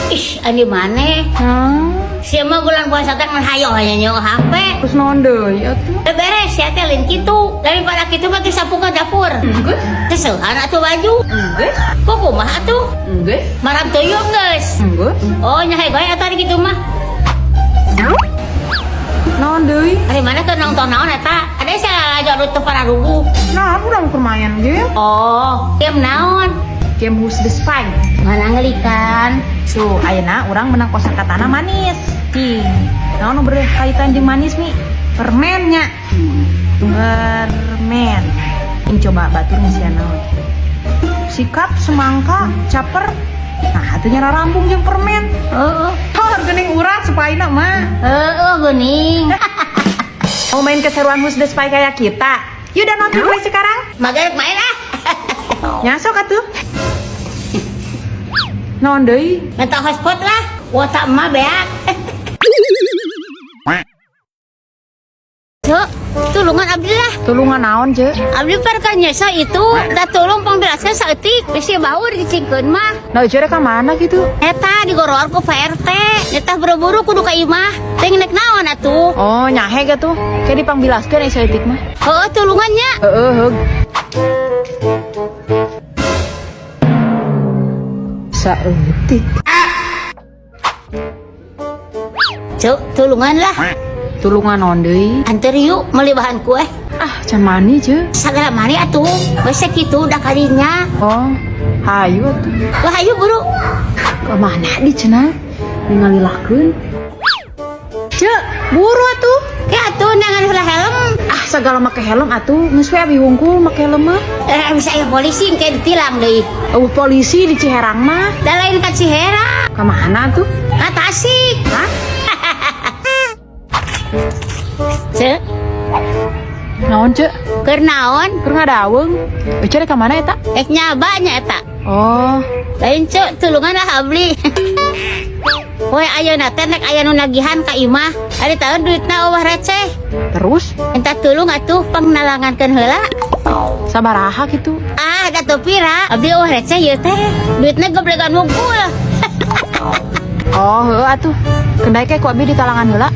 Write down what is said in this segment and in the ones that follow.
Ih, adi mana? Siapa bulan puasa teh hayo hanya nyawa HP. Terus naon deui atuh? Beres ya teh lain kitu. Daripada kitu mah sapu ke dapur. Geus. Seseuhan atuh baju. Geus. Kok kumaha atuh? Geus. Marab tuyul geus. Geus. Oh, nyahe gawe atuh di kitu mah. Naon deui? Ari mana keur nonton naon eta? Ada salah jarut teu para rugu. Nah, urang keur main game. Oh, game naon? Game Who's the Spy. Mana ngelikan? So, ayeuna urang menang kosakatana manis. Ting. Naon nu berkaitan jeung manis mi? Permennya. Permen. Ini coba batur ngisian naon. Sikap, semangka, caper. Nah, atunya rarambung jeung permen. Heeh. Geuning urang supaya mah. Heeh, geuning. Mau main keseruan Who's the Spy kayak kita? Yuk download mulai sekarang. Magarek main ah. Nyasok atuh. Naon deui? Minta hotspot lah. Wota emak beak. Cuk, tulungan abdi lah. Tulungan naon, Ce? Abdi perkanya sa itu da tulung pangbilasnya saeutik. Bisi baur dicingkeun mah. Nah, cere ka mana gitu? Eta digoroan ku PRT. Eta buru-buru kudu ka imah. Teh nek naon atuh? Oh, nyahe gatuh. Kayak dipangbilaskeun ai saeutik mah. Heueuh tulungannya. Heeh. Saeutik. Cuk, tulungan lah. Tulungan naon deui? Anter yuk meuli bahan kue. Ah, can mani, Ce. Sagala mani atuh. Geus sakitu da kadinya. Oh, hayu atuh. Wah ayo buru. Ka mana di cenah? Ningalilahkeun. Ce, buru atuh. Ya atuh nangan heula helm. Ah, segala make helm atuh. Geus we abi hungkul make helm mah. Bisa aya polisi kayak ditilang deui. Polisi di Ciherang mah. Da lain ka Ciherang. Ka mana atuh? Ka Tasik. Hah? Cek, Naon, Ce? keur naon? Keur ngadaweung. Cere ka mana eta? Ek nyabanya eta. Oh, Lain cek, tulungan lah abli. Poe ayeuna teh nek aya nu nagihan ka imah, ari tahu duitna eueuh receh. terus Minta tulung atuh pangnalangankeun heula. sabaraha gitu. Ah, da teu pira, abdi eueuh receh ieu teh. Duitna goblegan wungkul. Oh, heueuh atuh. Kendai ke ku abi ditalangan heula.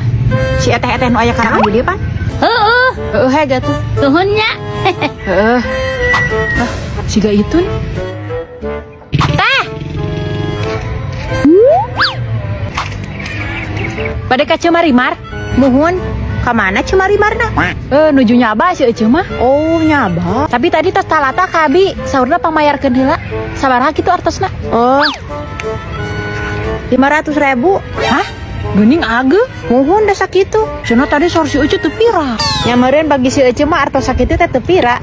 Si eteh-eteh nu aya karangan di dieu pan. Heueuh, Heueuh hege tuh. tuhunnya. Heeh. Ah, siga itun. Tah, Pada ka Cemarimar? Muhun. Ka mana Cemarimarna? Nuju nyaba si Ece mah. Oh, nyaba. Tapi tadi tos talata ka abi saurna pamayarkeun heula. Sabaraha kitu artosna? Oh. 500.000. Hah? Geuning ageuh. Muhun da sakitu. Cenah tadi sor si Ece teu pira. Nya meureun bagi si Ece mah artos sakitu teh teu pira.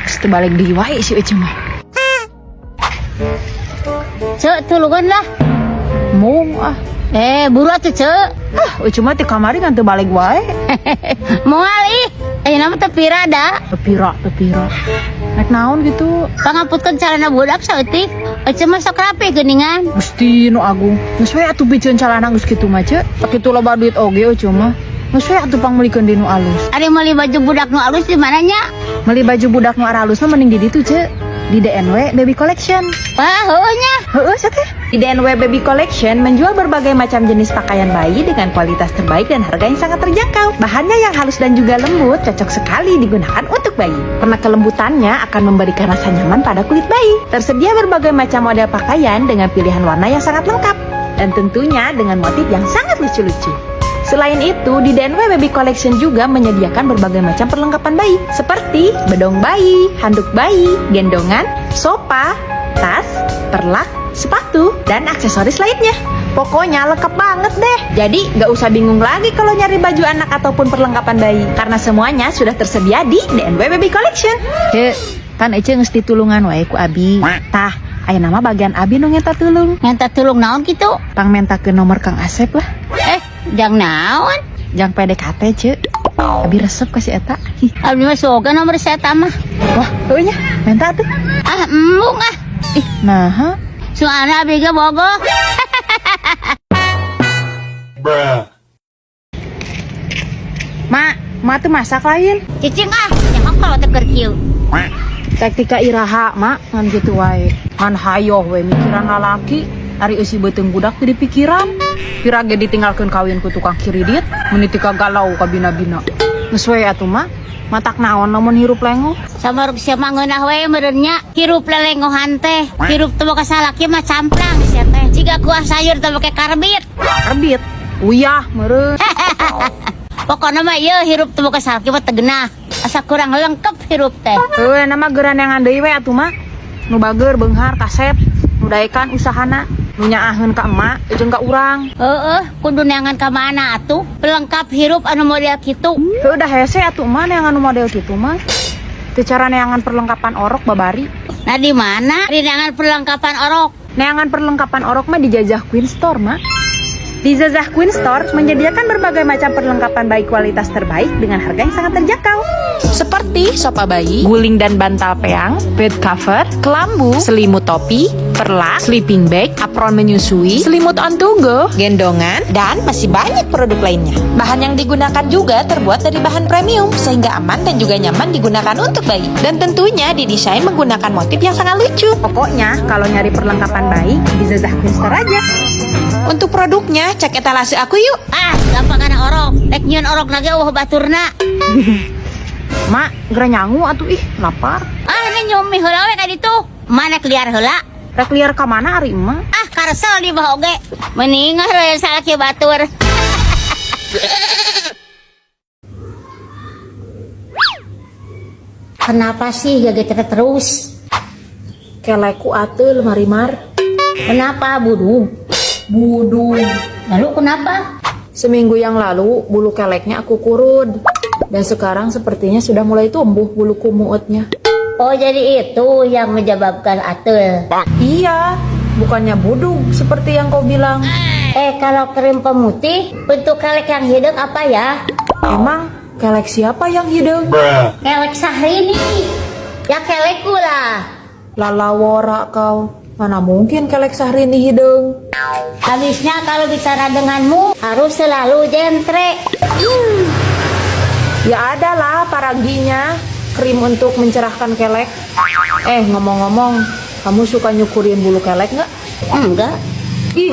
Geus teu balik deui wae si Ece mah. cek tulungan lah. Mung ah. Buru atuh cek. Ah, Ece mah teh kamari ngan teu balik wae. Moal ih. Ayeuna mah teu pira da. Teu pira. Nek naon gitu? Pangamputkeun calana budak saeutik. Ece mah sok rapi geuningan. Gusti nu agung. Geus we atuh biceun calana geus kitu mah, Ce. Sakitu loba duit oge Ece mah. Geus we atuh pangmelikeun di nu alus. Ari meuli baju budak nu alus di mananya? Meuli baju budak nu alus mah mending di ditu, Ce. Di DNW Baby Collection. Wah, heueuh nya. Heeh, teh. Di DNW Baby Collection menjual berbagai macam jenis pakaian bayi dengan kualitas terbaik dan harga yang sangat terjangkau. Bahannya yang halus dan juga lembut, cocok sekali digunakan untuk bayi. Karena kelembutannya akan memberikan rasa nyaman pada kulit bayi. Tersedia berbagai macam model pakaian dengan pilihan warna yang sangat lengkap. Dan tentunya dengan motif yang sangat lucu-lucu. Selain itu, di DNW Baby Collection juga menyediakan berbagai macam perlengkapan bayi seperti bedong bayi, handuk bayi, gendongan, sofa, tas, perlak, sepatu, dan aksesoris lainnya. Pokoknya lengkap banget deh. Jadi gak usah bingung lagi kalau nyari baju anak ataupun perlengkapan bayi, karena semuanya sudah tersedia di DNW Baby Collection. Kan Ece geus ditulungan wae ku abi. Tah, aya nama bagian abi nu ngenta tulung. Ngenta tulung naon kitu? Pang menta ke nomor Kang Asep lah. Jang naon? Jang PDKT, Ce. Abi resep ka si eta. Abdi mah soga nomor saya mah. Wah, heuh nya, menta tuh. Ah, embung ah. Ih, naha? Suara abdi ge bogoh. Bruh. Ma tuh masak lain. Cicing ah, nyaho kalau teu keur kieu. Cek tika iraha, Ma, ngan gitu wae. Ngan hayo we mikiran lalaki. Ari eusi beuteung budak teu dipikiran. Pirage ditinggalkeun kawin ku tukang kiridit, menitika galau ka bina-bina. Geus we atuh mah, matak naon lamun hirup lengo? Samaruk sia mah ngeunah we meureunnya hirup lelengohan teh. Hirup teu boga salaki mah camplang sia teh. Jiga kuah sayur teu make karbit. Karbit. Uyah meureun. Pokona mah ieu hirup teu boga salaki mah teu geunah. Asa kurang lengkep hirup teh. Heueuh nama geuran yang deui we atuh mah. Nu bageur beunghar kasep, nu daekan usahana, nu nyaaheun ka emak jeung ka urang. Kudu neangan ka mana atuh? Pelengkap hirup anu model kitu. Heuh da hese atuh mah neangan nu model kitu mah. Teu cara neangan perlengkapan orok babari. Nah di mana? Di neangan perlengkapan orok. Neangan perlengkapan orok mah di Jajah Queen Store mah. Di Jajah Queen Store menyediakan berbagai macam perlengkapan bayi kualitas terbaik dengan harga yang sangat terjangkau. Seperti sofa bayi, guling dan bantal peang, bed cover, kelambu, selimut topi, perlak, sleeping bag, apron menyusui, selimut on to go, gendongan, dan masih banyak produk lainnya. Bahan yang digunakan juga terbuat dari bahan premium sehingga aman dan juga nyaman digunakan untuk bayi. Dan tentunya didesain menggunakan motif yang sangat lucu. Pokoknya kalau nyari perlengkapan bayi di Jajah Queen Store aja. Untuk produknya cek etalase aku yuk. Gampang kana orok. Rek nyieun orok lagi baturna. Mak, gera nyangu atuh ih, lapar. Ini nyumi heula we ka ditu. Mana liar heula? Rek liar ka mana ari emak? Karsel di bawah oge. Meningah we salaki batur. Kenapa sih gaget terus? Keleku atul Marimar. Kenapa budug? Lalu kenapa? Seminggu yang lalu bulu keleknya aku kurud. Dan sekarang sepertinya sudah mulai tumbuh bulu kumuutnya. Oh jadi itu yang menyebabkan atul. Iya, bukannya budug seperti yang kau bilang. Kalau krim pemutih bentuk kelek yang hidung apa ya? Emang kelek siapa yang hidung? Kelek Sahrini. Ya kelekku lah. Lalawora kau. Mana mungkin kelek Sahrini hidung? Habisnya kalau bicara denganmu harus selalu jentre. Ya adalah paraginya, krim untuk mencerahkan kelek. Ngomong-ngomong, kamu suka nyukurin bulu kelek nggak? Enggak. Ih,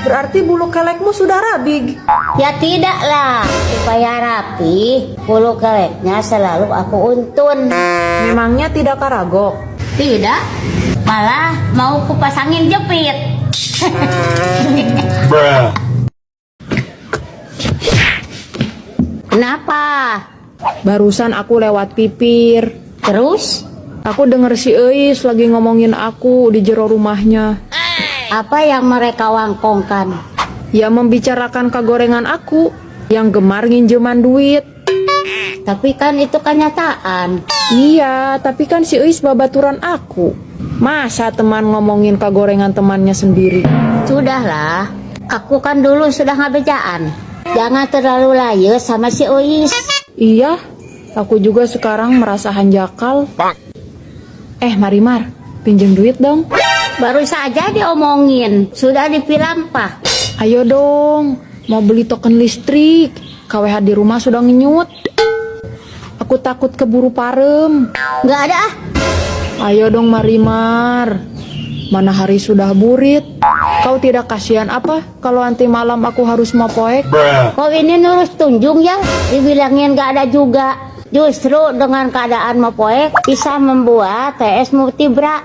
berarti bulu kelekmu sudah rabig. Ya tidak lah. Supaya rapi, bulu keleknya selalu aku untun. Memangnya tidak karagok? Tidak. Malah mau kupasangin jepit. Kenapa? Barusan aku lewat pipir. Terus? Aku denger si Eis lagi ngomongin aku di jero rumahnya. Apa yang mereka wangkongkan? Ya membicarakan kegorengan aku yang gemar nginjeman duit. Tapi kan itu kenyataan. Iya, tapi kan si Eis babaturan aku. Masa teman ngomongin kegorengan temannya sendiri? Sudahlah, aku kan dulu sudah ngabejaan. Jangan terlalu layu sama si Uis. Iya, aku juga sekarang merasa hanjakal. Marimar, pinjem duit dong. Baru saja diomongin, sudah dipilampah. Ayo dong, mau beli token listrik. KWH di rumah sudah ngenyut. Aku takut keburu parem. Nggak ada ah. Ayo dong Marimar. Mana hari sudah burit. Kau tidak kasihan apa kalau nanti malam aku harus mau poek? Kau ini nurus tunjung ya. Dibilangin nggak ada juga. Justru dengan keadaan mau poek bisa membuat TS multibra.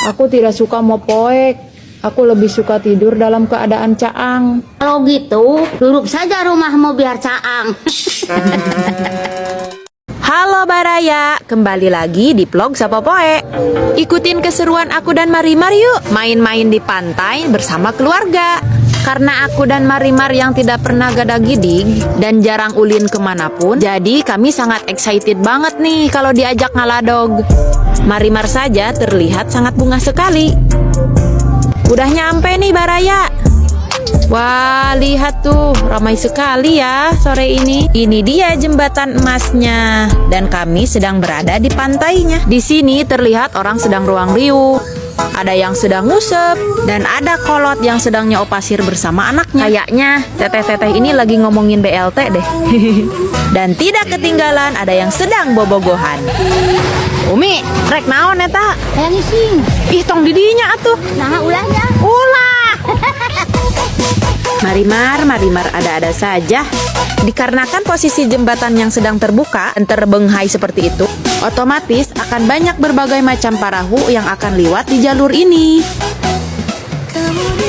Aku tidak suka mau poek. Aku lebih suka tidur dalam keadaan caang. Kalau gitu, duduk saja rumahmu biar caang. Halo Baraya, kembali lagi di vlog Sapopoe. Ikutin keseruan aku dan Marimar yuk, main-main di pantai bersama keluarga. Karena aku dan Marimar yang tidak pernah gada-gidig dan jarang ulin kemanapun, jadi kami sangat excited banget nih kalau diajak ngaladog. Marimar saja terlihat sangat bunga sekali. Udah nyampe nih Baraya. Wah, lihat tuh, ramai sekali ya sore ini. Ini dia jembatan emasnya dan kami sedang berada di pantainya. Di sini terlihat orang sedang ruang riuh. Ada yang sedang ngusep dan ada kolot yang sedang nyau pasir bersama anaknya. Kayaknya teteh-teteh ini lagi ngomongin BLT deh. Dan tidak ketinggalan ada yang sedang bobogohan. Umi, rek naon eta? Yang ising. Ih, tong didinya atuh. Nah, ulahnya. Ulah. Marimar ada-ada saja. Dikarenakan posisi jembatan yang sedang terbuka dan terbenghai seperti itu, otomatis akan banyak berbagai macam parahu yang akan lewat di jalur ini.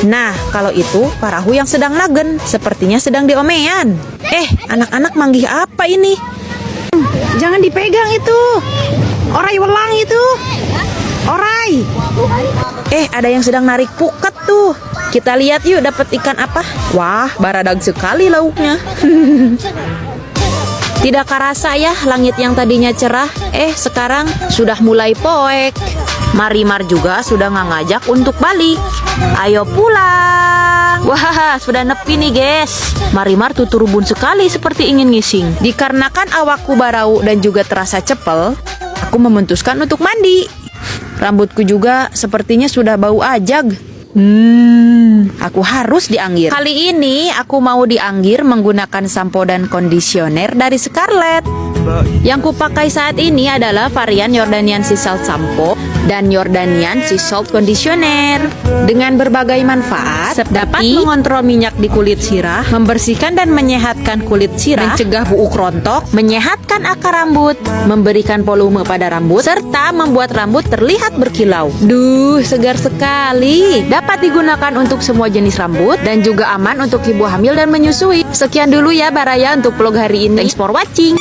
Nah, kalau itu parahu yang sedang nagen, sepertinya sedang diomean. Anak-anak manggih apa ini? Jangan dipegang itu. Orai welang itu. Orai. Ada yang sedang narik pukat tuh. Kita lihat yuk dapat ikan apa. Wah, baradag sekali lauknya. Tidak kerasa ya langit yang tadinya cerah, sekarang sudah mulai poek. Marimar juga sudah ngajak untuk balik. Ayo pulang. Wah, sudah nepi nih guys. Marimar tuturubun sekali seperti ingin ngising. Dikarenakan awakku barau dan juga terasa cepel, aku memutuskan untuk mandi. Rambutku juga sepertinya sudah bau ajag. Aku harus dianggir. Kali ini aku mau dianggir menggunakan sampo dan kondisioner dari Scarlett. Yang kupakai saat ini adalah varian Jordanian Sea Salt Sampo dan Jordanian Sea Salt Conditioner. Dengan berbagai manfaat, dapat mengontrol minyak di kulit sirah, membersihkan dan menyehatkan kulit sirah, mencegah buuk rontok, menyehatkan akar rambut, memberikan volume pada rambut, serta membuat rambut terlihat berkilau. Duh, segar sekali. Dapat digunakan untuk semua jenis rambut dan juga aman untuk ibu hamil dan menyusui. Sekian dulu ya Baraya untuk vlog hari ini. Thanks for watching.